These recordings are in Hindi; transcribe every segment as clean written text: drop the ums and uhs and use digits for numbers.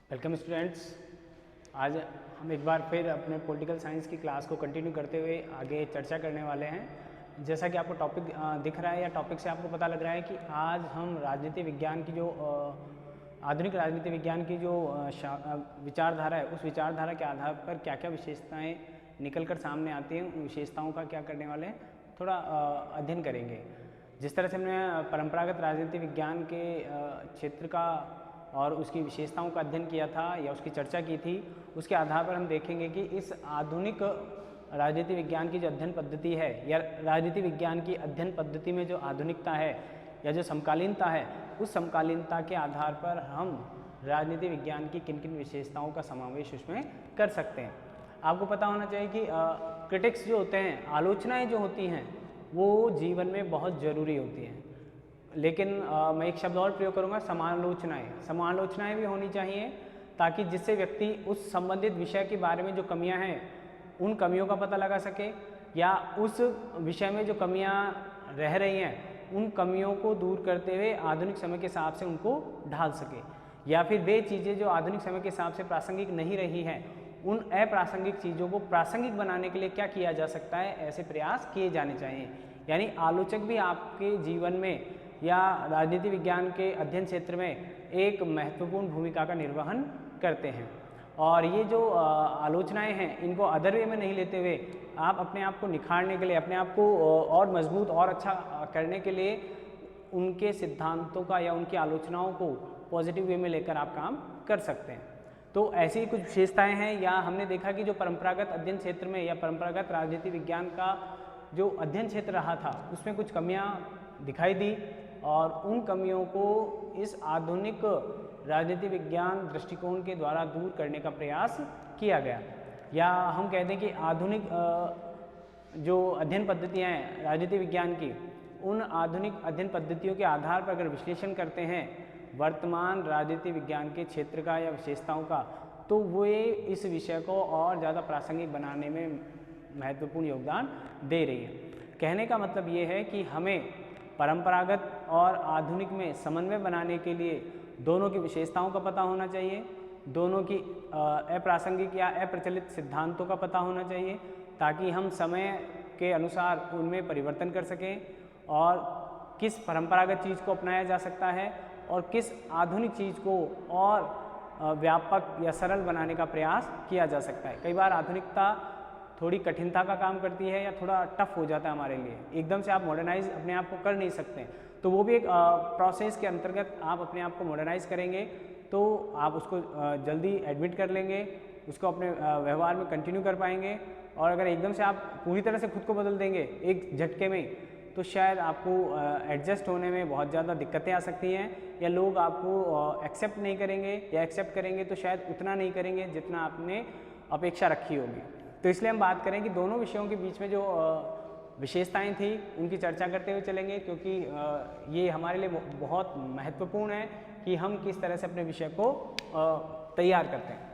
Welcome students. आज हम एक बार फिर अपने पॉलिटिकल साइंस की क्लास को कंटिन्यू करते हुए आगे चर्चा करने वाले हैं। जैसा कि आपको टॉपिक दिख रहा है या टॉपिक से आपको पता लग रहा है कि आज हम राजनीति विज्ञान की जो आधुनिक राजनीति विज्ञान की जो विचारधारा है, उस विचारधारा के आधार पर क्या क्या विशेषताएँ निकल कर सामने आती हैं, उन विशेषताओं का क्या करने वाले हैं, थोड़ा अध्ययन करेंगे। जिस तरह से हमने परंपरागत राजनीति विज्ञान के क्षेत्र का और उसकी विशेषताओं का अध्ययन किया था या उसकी चर्चा की थी, उसके आधार पर हम देखेंगे कि इस आधुनिक राजनीति विज्ञान की जो अध्ययन पद्धति है या राजनीति विज्ञान की अध्ययन पद्धति में जो आधुनिकता है या जो समकालीनता है, उस समकालीनता के आधार पर हम राजनीति विज्ञान की किन किन विशेषताओं का समावेश उसमें कर सकते हैं। आपको पता होना चाहिए कि क्रिटिक्स जो होते हैं, आलोचनाएँ जो होती हैं, वो जीवन में बहुत ज़रूरी होती हैं। लेकिन मैं एक शब्द और प्रयोग करूँगा, समालोचनाएँ। समालोचनाएँ भी होनी चाहिए ताकि जिससे व्यक्ति उस संबंधित विषय के बारे में जो कमियां हैं, उन कमियों का पता लगा सके या उस विषय में जो कमियां रह रही हैं, उन कमियों को दूर करते हुए आधुनिक समय के हिसाब से उनको ढाल सके, या फिर वे चीज़ें जो आधुनिक समय के हिसाब से प्रासंगिक नहीं रही हैं, उन अप्रासंगिक चीज़ों को प्रासंगिक बनाने के लिए क्या किया जा सकता है, ऐसे प्रयास किए जाने चाहिए। यानी आलोचक भी आपके जीवन में या राजनीति विज्ञान के अध्ययन क्षेत्र में एक महत्वपूर्ण भूमिका का निर्वहन करते हैं। और ये जो आलोचनाएं हैं, इनको अदर वे में नहीं लेते हुए आप अपने आप को निखारने के लिए, अपने आप को और मजबूत और अच्छा करने के लिए उनके सिद्धांतों का या उनकी आलोचनाओं को पॉजिटिव वे में लेकर आप काम कर सकते हैं। तो ऐसी ही कुछ विशेषताएँ हैं। या हमने देखा कि जो परंपरागत अध्ययन क्षेत्र में या परंपरागत राजनीति विज्ञान का जो अध्ययन क्षेत्र रहा था, उसमें कुछ कमियाँ दिखाई दी और उन कमियों को इस आधुनिक राजनीति विज्ञान दृष्टिकोण के द्वारा दूर करने का प्रयास किया गया। या हम कहते हैं कि आधुनिक जो अध्ययन पद्धतियाँ हैं राजनीति विज्ञान की, उन आधुनिक अध्ययन पद्धतियों के आधार पर अगर विश्लेषण करते हैं वर्तमान राजनीति विज्ञान के क्षेत्र का या विशेषताओं का, तो वे इस विषय को और ज़्यादा प्रासंगिक बनाने में महत्वपूर्ण योगदान दे रही है। कहने का मतलब ये है कि हमें परंपरागत और आधुनिक में समन्वय बनाने के लिए दोनों की विशेषताओं का पता होना चाहिए, दोनों की अप्रासंगिक या अप्रचलित सिद्धांतों का पता होना चाहिए, ताकि हम समय के अनुसार उनमें परिवर्तन कर सकें और किस परंपरागत चीज़ को अपनाया जा सकता है और किस आधुनिक चीज़ को और व्यापक या सरल बनाने का प्रयास किया जा सकता है। कई बार आधुनिकता थोड़ी कठिनता का काम करती है या थोड़ा टफ हो जाता है हमारे लिए, एकदम से आप मॉडर्नाइज अपने आप को कर नहीं सकते, तो वो भी एक प्रोसेस के अंतर्गत आप अपने आप को मॉडर्नाइज करेंगे तो आप उसको जल्दी एडमिट कर लेंगे, उसको अपने व्यवहार में कंटिन्यू कर पाएंगे। और अगर एकदम से आप पूरी तरह से खुद को बदल देंगे एक झटके में, तो शायद आपको एडजस्ट होने में बहुत ज़्यादा दिक्कतें आ सकती हैं, या लोग आपको एक्सेप्ट नहीं करेंगे, या एक्सेप्ट करेंगे तो शायद उतना नहीं करेंगे जितना आपने अपेक्षा रखी होगी। तो इसलिए हम बात करें कि दोनों विषयों के बीच में जो विशेषताएं थी उनकी चर्चा करते हुए चलेंगे, क्योंकि ये हमारे लिए बहुत महत्वपूर्ण है कि हम किस तरह से अपने विषय को तैयार करते हैं।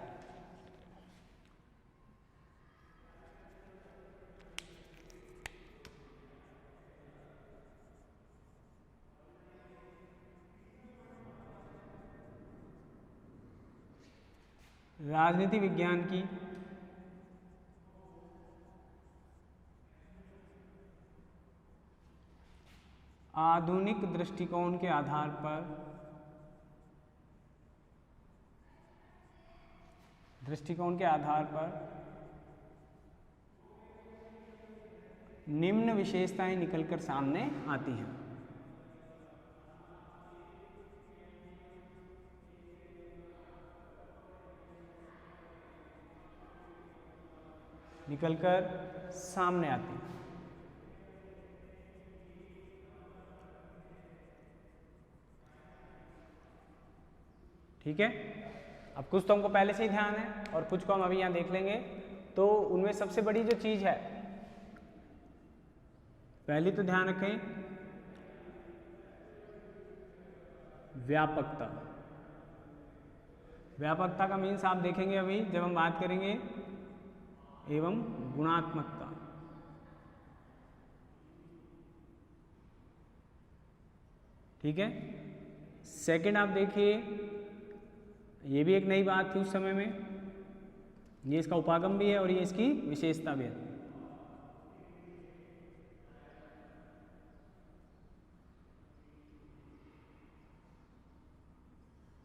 राजनीति विज्ञान की आधुनिक दृष्टिकोण के आधार पर निम्न विशेषताएं निकलकर सामने आती हैं। ठीक है, अब कुछ तो हमको पहले से ही ध्यान है और कुछ को हम अभी यहाँ देख लेंगे। तो उनमें सबसे बड़ी जो चीज़ है, पहली तो ध्यान रखें व्यापकता। व्यापकता का मीन्स आप देखेंगे अभी जब हम बात करेंगे एवं गुणात्मकता। ठीक है, सेकंड आप देखिए ये भी एक नई बात थी उस समय में। ये इसका उपागम भी है और ये इसकी विशेषता भी है।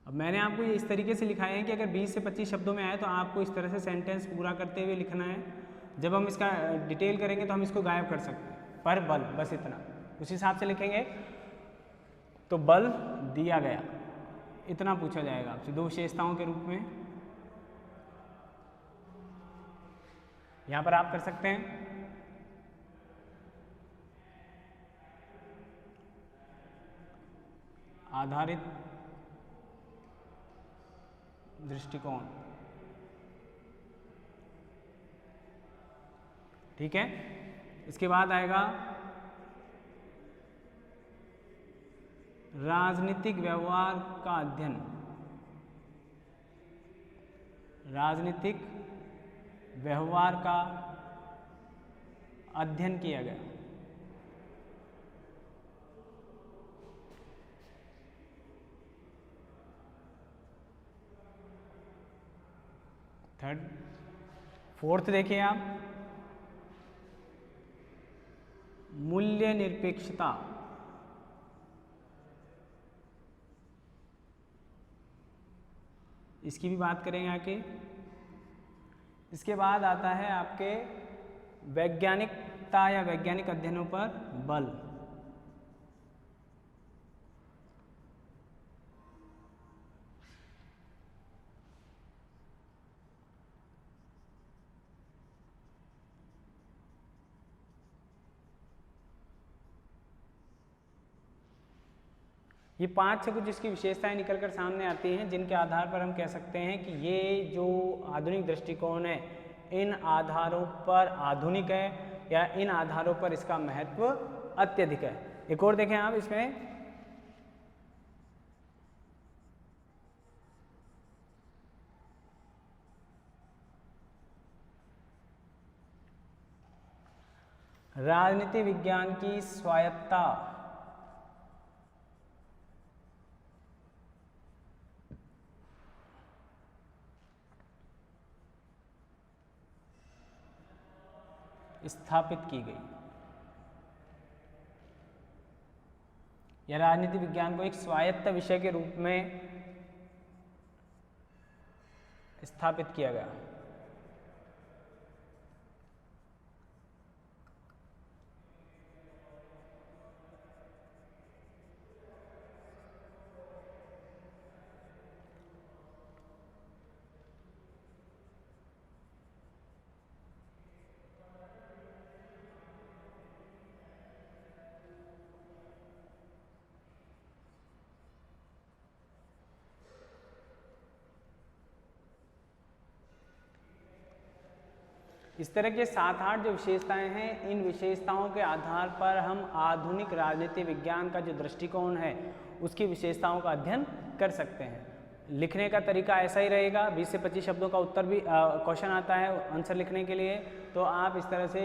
अब मैंने आपको ये इस तरीके से लिखाया है कि अगर 20 से 25 शब्दों में आए तो आपको इस तरह से सेंटेंस पूरा करते हुए लिखना है। जब हम इसका डिटेल करेंगे तो हम इसको गायब कर सकते हैं, पर बल बस इतना उस हिसाब से लिखेंगे। तो बल दिया गया, इतना पूछा जाएगा आपसे दो विशेषताओं के रूप में। यहां पर आप कर सकते हैं आधारित दृष्टिकोण, ठीक है। इसके बाद आएगा राजनीतिक व्यवहार का अध्ययन, राजनीतिक व्यवहार का अध्ययन किया गया। थर्ड, फोर्थ देखिए आप, मूल्य निरपेक्षता, इसकी भी बात करेंगे आके। इसके बाद आता है आपके वैज्ञानिकता या वैज्ञानिक अध्ययनों पर बल। ये 5 से कुछ इसकी विशेषताएं निकलकर सामने आती हैं, जिनके आधार पर हम कह सकते हैं कि ये जो आधुनिक दृष्टिकोण है, इन आधारों पर आधुनिक है या इन आधारों पर इसका महत्व अत्यधिक है। एक और देखें आप इसमें, राजनीति विज्ञान की स्वायत्तता, स्थापित की गई, या राजनीति विज्ञान को एक स्वायत्त विषय के रूप में स्थापित किया गया। इस तरह के 7-8 जो विशेषताएं हैं, इन विशेषताओं के आधार पर हम आधुनिक राजनीति विज्ञान का जो दृष्टिकोण है उसकी विशेषताओं का अध्ययन कर सकते हैं। लिखने का तरीका ऐसा ही रहेगा, 20 से 25 शब्दों का उत्तर भी क्वेश्चन आता है आंसर लिखने के लिए, तो आप इस तरह से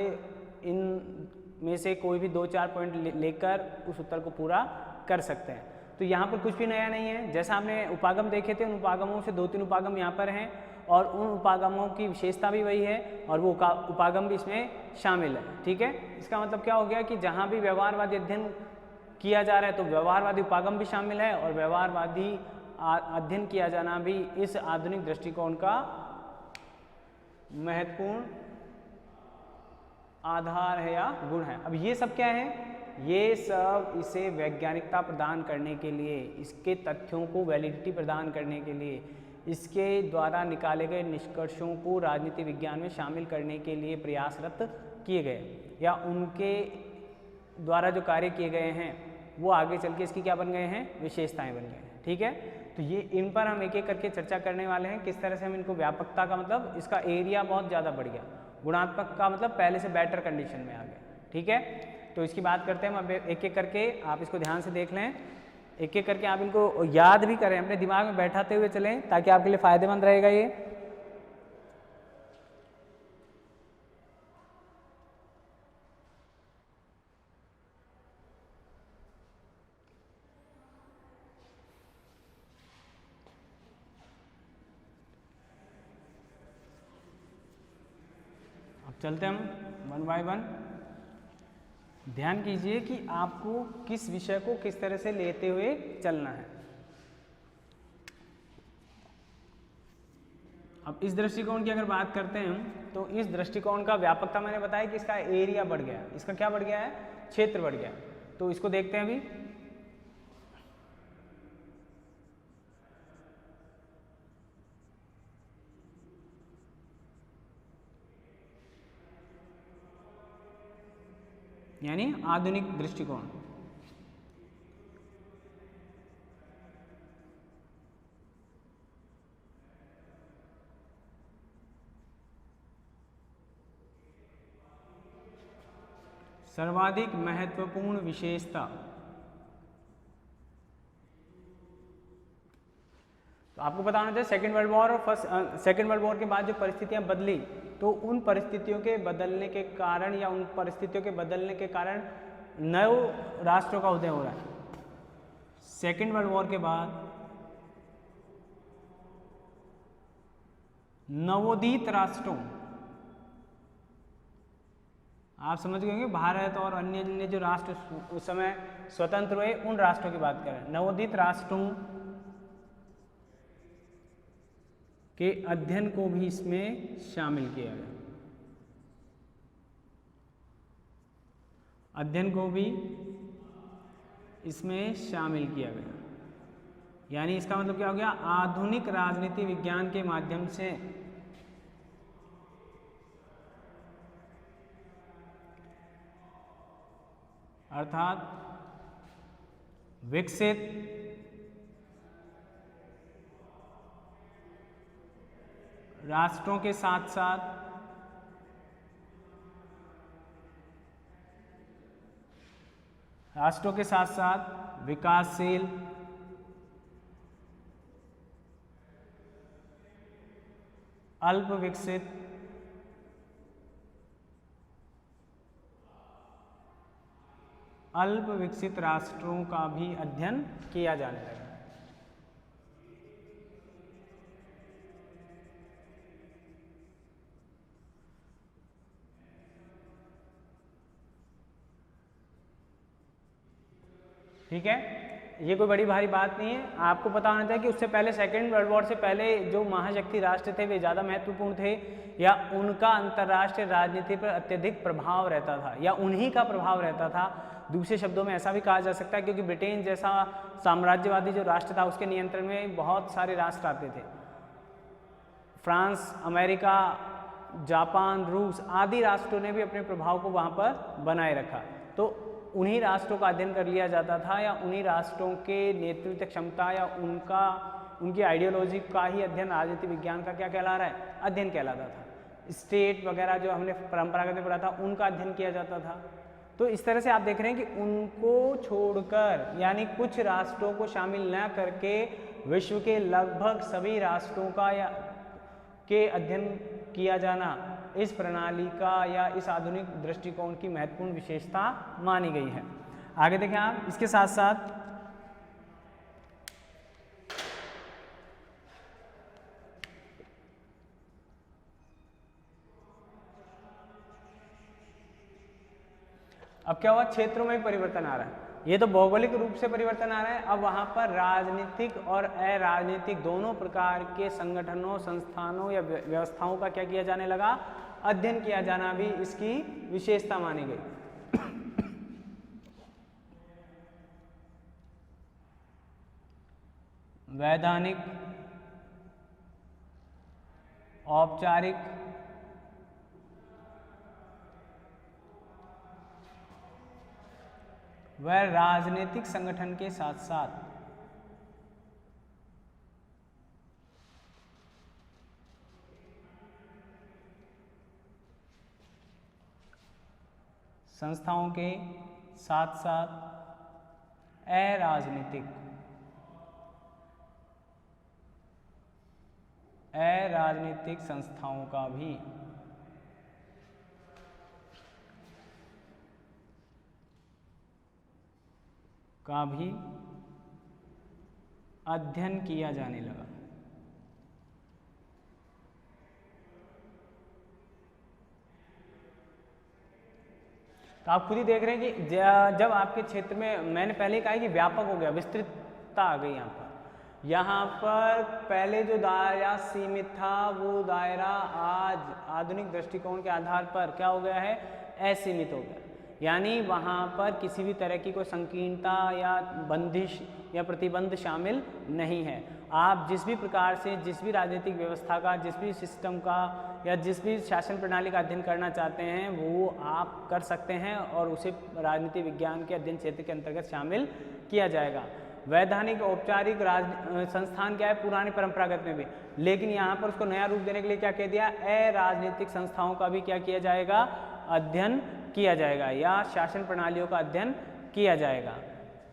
इन में से कोई भी 2-4 पॉइंट लेकर उस उत्तर को पूरा कर सकते हैं। तो यहाँ पर कुछ भी नया नहीं है, जैसा आपने उपागम देखे थे, उन उपागमों से 2-3 उपागम यहाँ पर हैं और उन उपागमों की विशेषता भी वही है और वो उपागम भी इसमें शामिल है, ठीक है। इसका मतलब क्या हो गया कि जहाँ भी व्यवहारवादी अध्ययन किया जा रहा है तो व्यवहारवादी उपागम भी शामिल है और व्यवहारवादी अध्ययन किया जाना भी इस आधुनिक दृष्टिकोण का महत्वपूर्ण आधार है या गुण है। अब ये सब क्या है? ये सब इसे वैज्ञानिकता प्रदान करने के लिए, इसके तथ्यों को वैलिडिटी प्रदान करने के लिए, इसके द्वारा निकाले गए निष्कर्षों को राजनीति विज्ञान में शामिल करने के लिए प्रयासरत किए गए, या उनके द्वारा जो कार्य किए गए हैं वो आगे चल के इसकी क्या बन गए हैं? विशेषताएं बन गए हैं, ठीक है। तो ये इन पर हम एक एक करके चर्चा करने वाले हैं, किस तरह से हम इनको, व्यापकता का मतलब इसका एरिया बहुत ज़्यादा बढ़ गया, गुणात्मक का मतलब पहले से बेटर कंडीशन में आ गया, ठीक है। तो इसकी बात करते हैं हम अब एक एक करके, आप इसको ध्यान से देख लें, एक एक करके आप इनको याद भी करें, अपने दिमाग में बैठाते हुए चलें ताकि आपके लिए फ़ायदेमंद रहेगा ये। चलते हम वन बाय वन। ध्यान कीजिए कि आपको किस विषय को किस तरह से लेते हुए चलना है। अब इस दृष्टिकोण की अगर बात करते हैं हम, तो इस दृष्टिकोण का व्यापकता मैंने बताया कि इसका एरिया बढ़ गया, इसका क्या बढ़ गया है, क्षेत्र बढ़ गया। तो इसको देखते हैं अभी। यानी आधुनिक दृष्टिकोण। सर्वाधिक महत्वपूर्ण विशेषता। तो आपको पता होना चाहिए सेकेंड वर्ल्ड वॉर और सेकेंड वर्ल्ड वॉर के बाद जो परिस्थितियां बदली, तो उन परिस्थितियों के बदलने के कारण या उन परिस्थितियों के बदलने के कारण नए राष्ट्रों का उदय हो रहा है। सेकेंड वर्ल्ड वॉर के बाद नवोदित राष्ट्रों, आप समझ गए होंगे, भारत और अन्य जो राष्ट्र उस समय स्वतंत्र हुए, उन राष्ट्रों की बात करें। नवोदित राष्ट्रों के अध्ययन को भी इसमें शामिल किया गया। अध्ययन को भी इसमें शामिल किया गया। यानी इसका मतलब क्या हो गया, आधुनिक राजनीति विज्ञान के माध्यम से अर्थात विकसित राष्ट्रों के साथ साथ विकासशील अल्प विकसित राष्ट्रों का भी अध्ययन किया जाने लगा। ठीक है, ये कोई बड़ी भारी बात नहीं है। आपको पता होना चाहिए कि उससे पहले सेकेंड वर्ल्ड वॉर से पहले जो महाशक्ति राष्ट्र थे वे ज़्यादा महत्वपूर्ण थे, या उनका अंतर्राष्ट्रीय राजनीति पर अत्यधिक प्रभाव रहता था, या उन्हीं का प्रभाव रहता था। दूसरे शब्दों में ऐसा भी कहा जा सकता है, क्योंकि ब्रिटेन जैसा साम्राज्यवादी जो राष्ट्र था उसके नियंत्रण में बहुत सारे राष्ट्र आते थे। फ्रांस, अमेरिका, जापान, रूस आदि राष्ट्रों ने भी अपने प्रभाव को वहाँ पर बनाए रखा। तो उन्हीं राष्ट्रों का अध्ययन कर लिया जाता था, या उन्हीं राष्ट्रों के नेतृत्व क्षमता या उनकी आइडियोलॉजी का ही अध्ययन राजनीति विज्ञान का क्या कहला रहा है, अध्ययन कहलाता था। स्टेट वगैरह जो हमने परंपरागत में पढ़ा था उनका अध्ययन किया जाता था। तो इस तरह से आप देख रहे हैं कि उनको छोड़कर, यानी कुछ राष्ट्रों को शामिल न करके विश्व के लगभग सभी राष्ट्रों का के अध्ययन किया जाना इस प्रणाली का या इस आधुनिक दृष्टिकोण की महत्वपूर्ण विशेषता मानी गई है। आगे देखें आप, इसके साथ साथ अब क्या हुआ, क्षेत्रों में परिवर्तन आ रहा है। ये तो भौगोलिक रूप से परिवर्तन आ रहा है, अब वहाँ पर राजनीतिक और अराजनीतिक दोनों प्रकार के संगठनों, संस्थानों या व्यवस्थाओं का क्या किया जाने लगा, अध्ययन किया जाना भी इसकी विशेषता मानी गई। वैधानिक, औपचारिक, व राजनीतिक संगठन के साथ साथ संस्थाओं के साथ साथ अराजनीतिक संस्थाओं का भी अध्ययन किया जाने लगा। तो आप खुद ही देख रहे हैं कि जब आपके क्षेत्र में, मैंने पहले कहा कि व्यापक हो गया, विस्तृतता आ गई यहाँ पर पहले जो दायरा सीमित था वो दायरा आज आधुनिक दृष्टिकोण के आधार पर क्या हो गया है, असीमित हो गया। यानी वहाँ पर किसी भी तरह की कोई संकीर्णता या बंदिश या प्रतिबंध शामिल नहीं है। आप जिस भी प्रकार से, जिस भी राजनीतिक व्यवस्था का, जिस भी सिस्टम का या जिस भी शासन प्रणाली का अध्ययन करना चाहते हैं वो आप कर सकते हैं और उसे राजनीति विज्ञान के अध्ययन क्षेत्र के अंतर्गत शामिल किया जाएगा। वैधानिक औपचारिक संस्थान क्या है, पुरानी परंपरागत में भी, लेकिन यहाँ पर उसको नया रूप देने के लिए क्या कह दिया, अराजनीतिक संस्थाओं का भी क्या किया जाएगा, अध्ययन किया जाएगा या शासन प्रणालियों का अध्ययन किया जाएगा।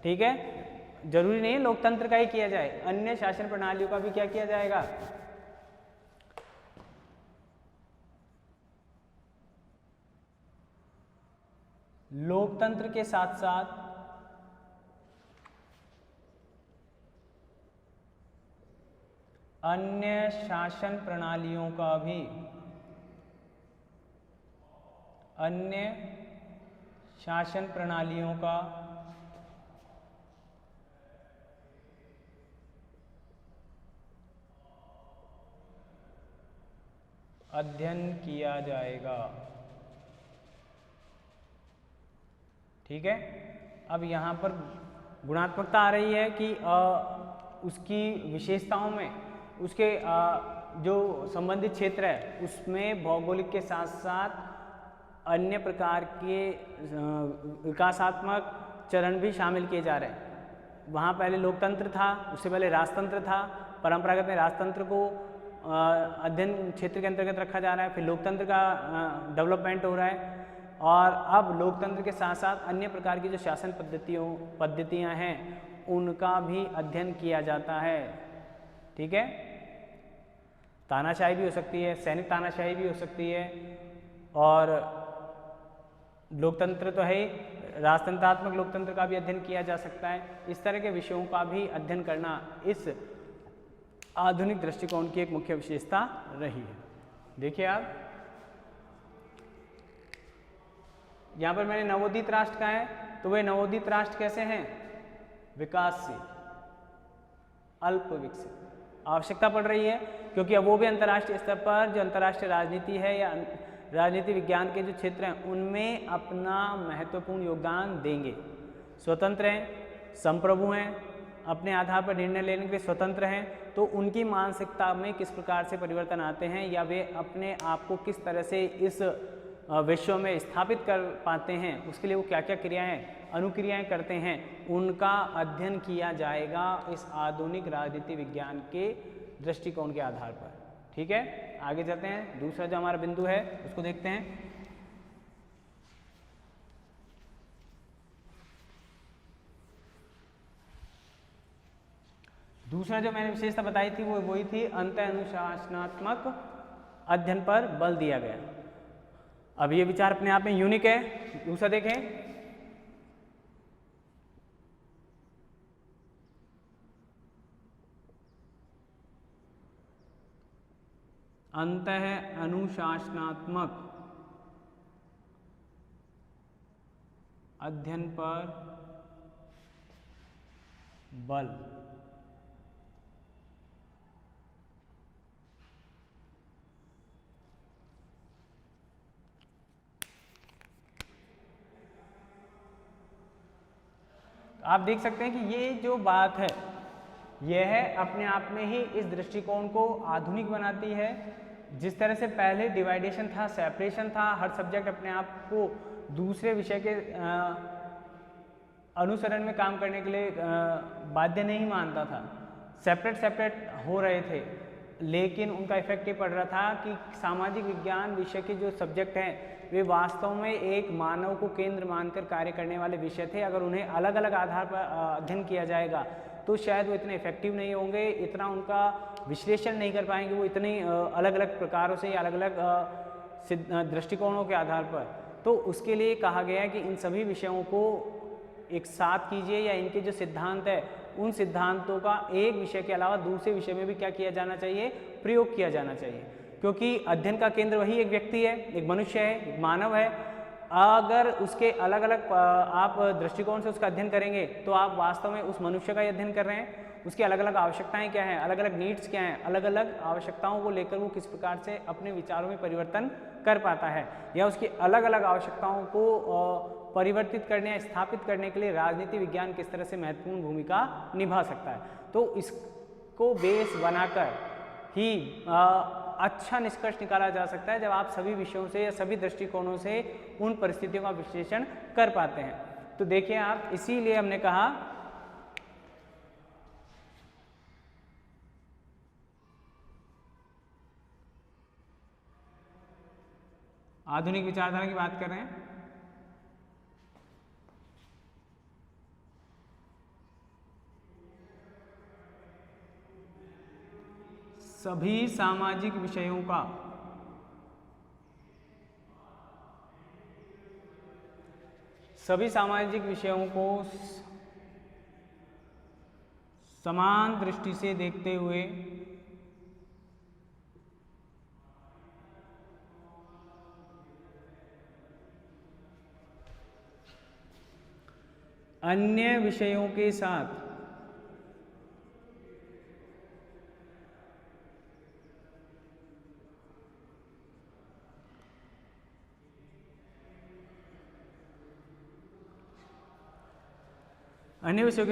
ठीक है, जरूरी नहीं है लोकतंत्र का ही किया जाए, अन्य शासन प्रणालियों का भी क्या किया जाएगा। लोकतंत्र के साथ साथ अन्य शासन प्रणालियों का भी, अन्य शासन प्रणालियों का अध्ययन किया जाएगा। ठीक है, अब यहाँ पर गुणात्मकता आ रही है कि उसकी विशेषताओं में उसके जो संबंधित क्षेत्र है उसमें भौगोलिक के साथ साथ अन्य प्रकार के विकासात्मक चरण भी शामिल किए जा रहे हैं। वहाँ पहले लोकतंत्र था, उससे पहले राजतंत्र था, परंपरागत में राजतंत्र को अध्ययन क्षेत्र के अंतर्गत रखा जा रहा है, फिर लोकतंत्र का डेवलपमेंट हो रहा है और अब लोकतंत्र के साथ साथ अन्य प्रकार की जो शासन पद्धतियाँ हैं उनका भी अध्ययन किया जाता है। ठीक है, तानाशाही भी हो सकती है, सैनिक तानाशाही भी हो सकती है और लोकतंत्र तो है, राजतंत्रात्मक लोकतंत्र का भी अध्ययन किया जा सकता है। इस तरह के विषयों का भी अध्ययन करना इस आधुनिक दृष्टिकोण की एक मुख्य विशेषता रही है। देखिए आप यहाँ पर मैंने नवोदित राष्ट्र कहा है, तो वे नवोदित राष्ट्र कैसे हैं, विकासशील, अल्प विकसित। आवश्यकता पड़ रही है क्योंकि अब वो भी अंतर्राष्ट्रीय स्तर पर जो अंतर्राष्ट्रीय राजनीति है या राजनीति विज्ञान के जो क्षेत्र हैं उनमें अपना महत्वपूर्ण योगदान देंगे। स्वतंत्र हैं, संप्रभु हैं, अपने आधार पर निर्णय लेने के लिए स्वतंत्र हैं, तो उनकी मानसिकता में किस प्रकार से परिवर्तन आते हैं या वे अपने आप को किस तरह से इस विश्व में स्थापित कर पाते हैं, उसके लिए वो क्या क्या क्रियाएं, अनुक्रियाएं करते हैं, उनका अध्ययन किया जाएगा इस आधुनिक राजनीति विज्ञान के दृष्टिकोण के आधार पर। ठीक है, आगे चलते हैं। दूसरा जो हमारा बिंदु है उसको देखते हैं। दूसरा जो मैंने विशेषता बताई थी वो वही थी, अंतः अनुशासनात्मक अध्ययन पर बल दिया गया। अब ये विचार अपने आप में यूनिक है। दूसरा देखें, अंतः अनुशासनात्मक अध्ययन पर बल। आप देख सकते हैं कि ये जो बात है यह अपने आप में ही इस दृष्टिकोण को आधुनिक बनाती है। जिस तरह से पहले डिवाइडेशन था, सेपरेशन था, हर सब्जेक्ट अपने आप को दूसरे विषय के अनुसरण में काम करने के लिए बाध्य नहीं मानता था, सेपरेट हो रहे थे, लेकिन उनका इफेक्ट ये पड़ रहा था कि सामाजिक विज्ञान विषय के जो सब्जेक्ट हैं वे वास्तव में एक मानव को केंद्र मानकर कार्य करने वाले विषय थे। अगर उन्हें अलग अलग आधार पर अध्ययन किया जाएगा तो शायद वो इतने इफेक्टिव नहीं होंगे, इतना उनका विश्लेषण नहीं कर पाएंगे वो इतनी अलग अलग प्रकारों से या अलग अलग दृष्टिकोणों के आधार पर। तो उसके लिए कहा गया है कि इन सभी विषयों को एक साथ कीजिए या इनके जो सिद्धांत है उन सिद्धांतों का एक विषय के अलावा दूसरे विषय में भी क्या किया जाना चाहिए, प्रयोग किया जाना चाहिए। क्योंकि अध्ययन का केंद्र वही एक व्यक्ति है, एक मनुष्य है, एक मानव है अगर उसके अलग अलग आप दृष्टिकोण से उसका अध्ययन करेंगे तो आप वास्तव में उस मनुष्य का अध्ययन कर रहे हैं, उसकी अलग अलग आवश्यकताएं क्या हैं, अलग अलग नीड्स क्या हैं, अलग अलग आवश्यकताओं को लेकर वो किस प्रकार से अपने विचारों में परिवर्तन कर पाता है, या उसकी अलग अलग आवश्यकताओं को परिवर्तित करने या स्थापित करने के लिए राजनीति विज्ञान किस तरह से महत्वपूर्ण भूमिका निभा सकता है। तो इसको बेस बनाकर ही अच्छा निष्कर्ष निकाला जा सकता है जब आप सभी विषयों से या सभी दृष्टिकोणों से उन परिस्थितियों का विश्लेषण कर पाते हैं। तो देखिए आप, इसीलिए हमने कहा आधुनिक विचारधारा की बात कर रहे हैं। सभी सामाजिक विषयों का को समान दृष्टि से देखते हुए अन्य विषयों के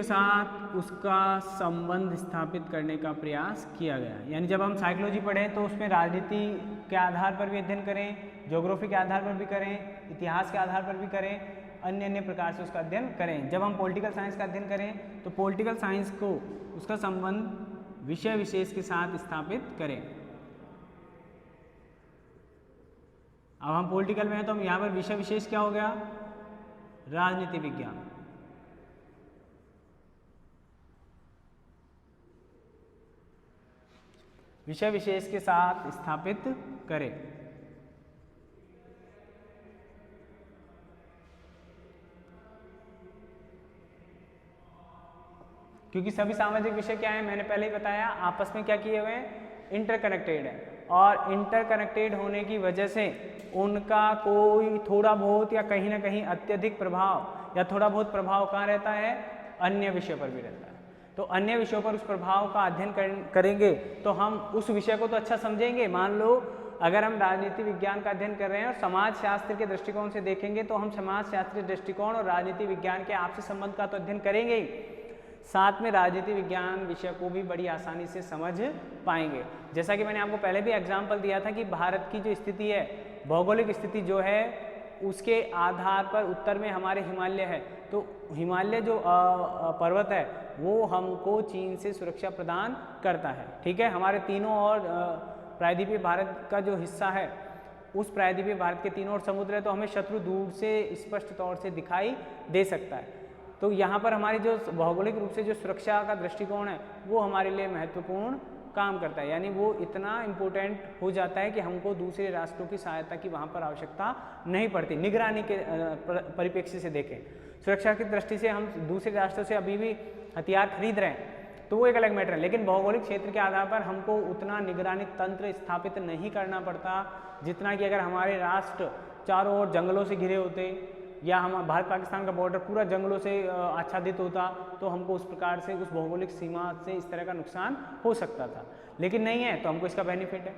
साथ उसका संबंध स्थापित करने का प्रयास किया गया। यानी जब हम साइकोलॉजी पढ़ें तो उसमें राजनीति के आधार पर भी अध्ययन करें, ज्योग्राफी के आधार पर भी करें, इतिहास के आधार पर भी करें, अन्य प्रकार से उसका अध्ययन करें। जब हम पॉलिटिकल साइंस का अध्ययन करें तो पॉलिटिकल साइंस को उसका संबंध विषय विशेष के साथ स्थापित करें। अब हम पॉलिटिकल में हैं तो हम यहाँ पर विषय विशेष क्या हो गया, राजनीति विज्ञान। विषय विशेष के साथ स्थापित करें। क्योंकि सभी सामाजिक विषय क्या है, मैंने पहले ही बताया, आपस में क्या किए हुए हैं, इंटरकनेक्टेड है, और इंटरकनेक्टेड होने की वजह से उनका कोई थोड़ा बहुत या कहीं ना कहीं अत्यधिक प्रभाव या थोड़ा बहुत प्रभाव कहाँ रहता है, अन्य विषयों पर भी रहता है। तो अन्य विषयों पर उस प्रभाव का अध्ययन करेंगे तो हम उस विषय को तो अच्छा समझेंगे। मान लो अगर हम राजनीति विज्ञान का अध्ययन कर रहे हैं और समाज शास्त्र के दृष्टिकोण से देखेंगे तो हम समाज शास्त्रीय दृष्टिकोण और राजनीति विज्ञान के आपसी संबंध का तो अध्ययन करेंगे ही, साथ में राजनीति विज्ञान विषय को भी बड़ी आसानी से समझ पाएंगे। जैसा कि मैंने आपको पहले भी एग्जाम्पल दिया था कि भारत की जो स्थिति है, भौगोलिक स्थिति जो है, उसके आधार पर उत्तर में हमारे हिमालय है, तो हिमालय जो पर्वत है वो हमको चीन से सुरक्षा प्रदान करता है। ठीक है, हमारे तीनों और प्रायद्वीपीय भारत का जो हिस्सा है, उस प्रायद्वीपीय भारत के तीनों ओर समुद्र है, तो हमें शत्रु दूर से स्पष्ट तौर से दिखाई दे सकता है। तो यहाँ पर हमारी जो भौगोलिक रूप से जो सुरक्षा का दृष्टिकोण है वो हमारे लिए महत्वपूर्ण काम करता है। यानी वो इतना इम्पोर्टेंट हो जाता है कि हमको दूसरे राष्ट्रों की सहायता की वहाँ पर आवश्यकता नहीं पड़ती। निगरानी के परिप्रेक्ष्य से देखें, सुरक्षा की दृष्टि से हम दूसरे राष्ट्रों से अभी भी हथियार खरीद रहे हैं तो वो एक अलग मैटर है, लेकिन भौगोलिक क्षेत्र के आधार पर हमको उतना निगरानी तंत्र स्थापित नहीं करना पड़ता जितना कि अगर हमारे राष्ट्र चारों ओर जंगलों से घिरे होते या हम भारत पाकिस्तान का बॉर्डर पूरा जंगलों से आच्छादित होता तो हमको उस प्रकार से उस भौगोलिक सीमा से इस तरह का नुकसान हो सकता था, लेकिन नहीं है, तो हमको इसका बेनिफिट है।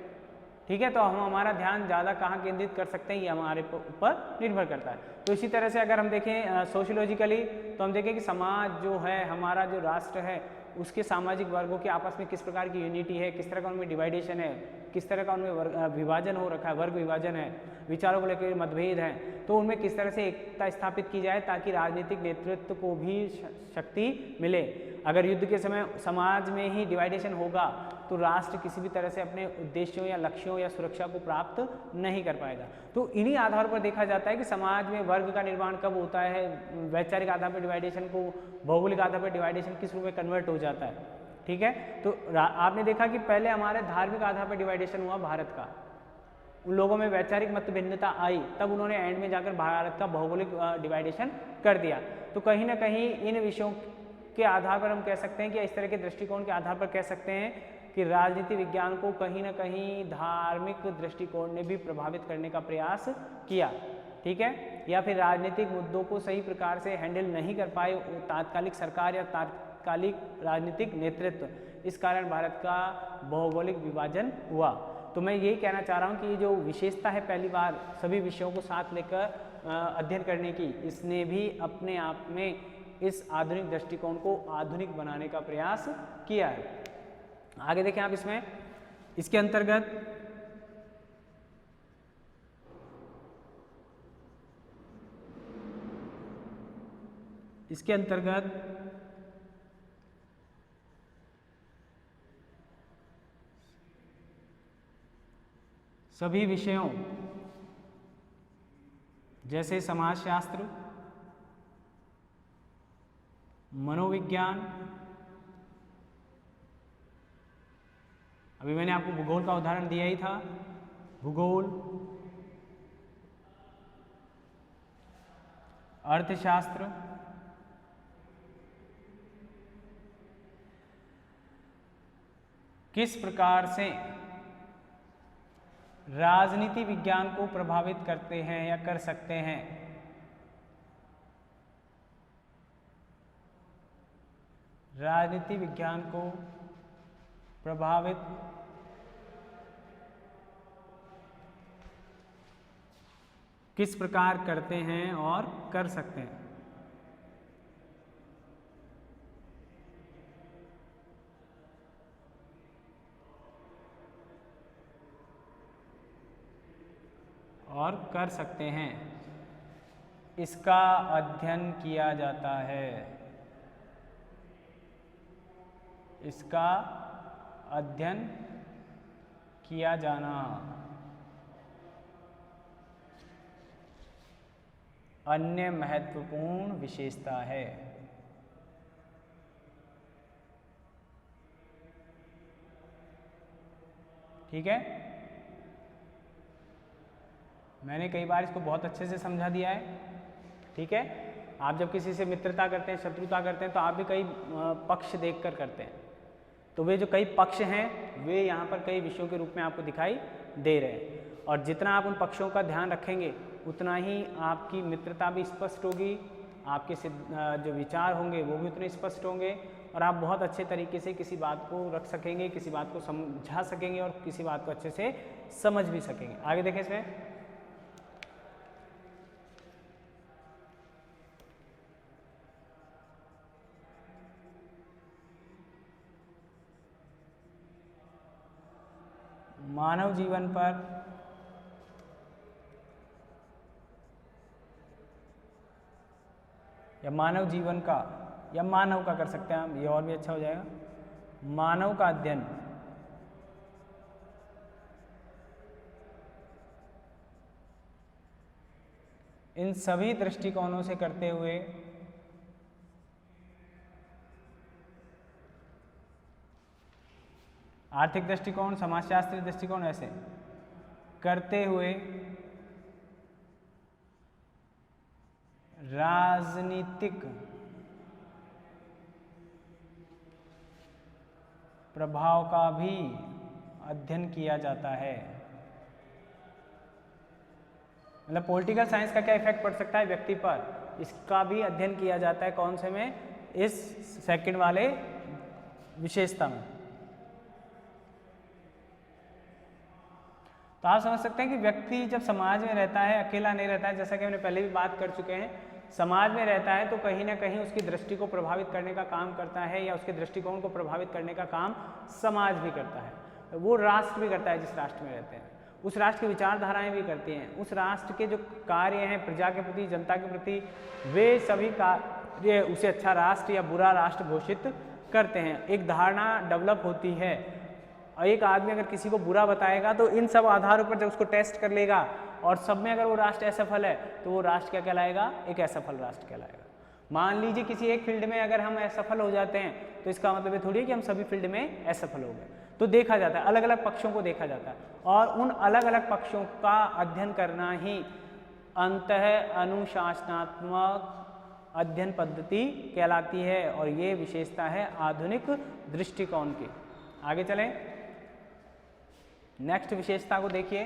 ठीक है, तो हम हमारा ध्यान ज़्यादा कहाँ केंद्रित कर सकते हैं ये हमारे ऊपर निर्भर करता है। तो इसी तरह से अगर हम देखें सोशियोलॉजिकली तो हम देखें कि समाज जो है, हमारा जो राष्ट्र है, उसके सामाजिक वर्गों के आपस में किस प्रकार की यूनिटी है, किस तरह का उनमें डिवाइडेशन है, किस तरह का उनमें विभाजन हो रखा है, वर्ग विभाजन है, विचारों को लेकर मतभेद हैं, तो उनमें किस तरह से एकता स्थापित की जाए ताकि राजनीतिक नेतृत्व को भी शक्ति मिले। अगर युद्ध के समय समाज में ही डिवाइडेशन होगा तो राष्ट्र किसी भी तरह से अपने उद्देश्यों या लक्ष्यों या सुरक्षा को प्राप्त नहीं कर पाएगा। तो इन्हीं आधार पर देखा जाता है कि समाज में वर्ग का निर्माण कब होता है, वैचारिक आधार पर डिवाइडेशन को भौगोलिक आधार पर डिवाइडेशन किस रूप में कन्वर्ट हो जाता है। ठीक है, तो आपने देखा कि पहले हमारे धार्मिक आधार पर डिवाइडेशन हुआ भारत का, उन लोगों में वैचारिक मत भिन्नता आई, तब उन्होंने एंड में जाकर भारत का भौगोलिक डिवाइडेशन कर दिया। तो कहीं ना कहीं इन विषयों के आधार पर हम कह सकते हैं कि इस तरह के दृष्टिकोण के आधार पर कह सकते हैं कि राजनीति विज्ञान को कहीं ना कहीं धार्मिक दृष्टिकोण ने भी प्रभावित करने का प्रयास किया। ठीक है, या फिर राजनीतिक मुद्दों को सही प्रकार से हैंडल नहीं कर पाए तात्कालिक सरकार या तात्कालिक राजनीतिक नेतृत्व, इस कारण भारत का भौगोलिक विभाजन हुआ। तो मैं यही कहना चाह रहा हूँ कि ये जो विशेषता है पहली बार सभी विषयों को साथ लेकर अध्ययन करने की, इसने भी अपने आप में इस आधुनिक दृष्टिकोण को आधुनिक बनाने का प्रयास किया है। आगे देखें आप इसमें, इसके अंतर्गत सभी विषयों जैसे समाजशास्त्र, मनोविज्ञान, अभी मैंने आपको भूगोल का उदाहरण दिया ही था, भूगोल, अर्थशास्त्र, किस प्रकार से राजनीति विज्ञान को प्रभावित करते हैं या कर सकते हैं, राजनीति विज्ञान को प्रभावित किस प्रकार करते हैं और कर सकते हैं। और कर सकते हैं, इसका अध्ययन किया जाता है, इसका अध्ययन किया जाना अन्य महत्वपूर्ण विशेषता है। ठीक है, मैंने कई बार इसको बहुत अच्छे से समझा दिया है। ठीक है, आप जब किसी से मित्रता करते हैं, शत्रुता करते हैं, तो आप भी कई पक्ष देखकर करते हैं। तो वे जो कई पक्ष हैं वे यहाँ पर कई विषयों के रूप में आपको दिखाई दे रहे हैं, और जितना आप उन पक्षों का ध्यान रखेंगे उतना ही आपकी मित्रता भी स्पष्ट होगी, आपके जो विचार होंगे वो भी उतने स्पष्ट होंगे, और आप बहुत अच्छे तरीके से किसी बात को रख सकेंगे, किसी बात को समझा सकेंगे और किसी बात को अच्छे से समझ भी सकेंगे। आगे देखें इसमें, मानव जीवन पर या मानव जीवन का या मानव का कर सकते हैं हम, ये और भी अच्छा हो जाएगा, मानव का अध्ययन इन सभी दृष्टिकोणों से करते हुए आर्थिक दृष्टिकोण, समाजशास्त्री दृष्टिकोण, ऐसे करते हुए राजनीतिक प्रभाव का भी अध्ययन किया जाता है। मतलब पॉलिटिकल साइंस का क्या इफेक्ट पड़ सकता है व्यक्ति पर, इसका भी अध्ययन किया जाता है। कौन से में? इस सेकंड वाले विशेषता में। तो आप समझ सकते हैं कि व्यक्ति जब समाज में रहता है, अकेला नहीं रहता है, जैसा कि हमने पहले भी बात कर चुके हैं, समाज में रहता है तो कहीं ना कहीं उसकी दृष्टि को प्रभावित करने का काम करता है, या उसके दृष्टिकोण को प्रभावित करने का काम समाज भी करता है, वो राष्ट्र भी करता है जिस राष्ट्र में रहते हैं, उस राष्ट्र की विचारधाराएं भी करती हैं, उस राष्ट्र के जो कार्य हैं प्रजा के प्रति, जनता के प्रति, वे सभी कार्य उसे अच्छा राष्ट्र या बुरा राष्ट्र घोषित करते हैं। एक धारणा डेवलप होती है, और एक आदमी अगर किसी को बुरा बताएगा तो इन सब आधारों पर जब उसको टेस्ट कर लेगा और सब में अगर वो राष्ट्र असफल है तो वो राष्ट्र क्या कहलाएगा? एक असफल राष्ट्र कहलाएगा। मान लीजिए किसी एक फील्ड में अगर हम असफल हो जाते हैं तो इसका मतलब ये थोड़ी है कि हम सभी फील्ड में असफल हो गए। तो देखा जाता है, अलग अलग पक्षों को देखा जाता है, और उन अलग अलग पक्षों का अध्ययन करना ही अंतः अनुशासनात्मक अध्ययन पद्धति कहलाती है, और ये विशेषता है आधुनिक दृष्टिकोण की। आगे चलें, नेक्स्ट विशेषता को देखिए।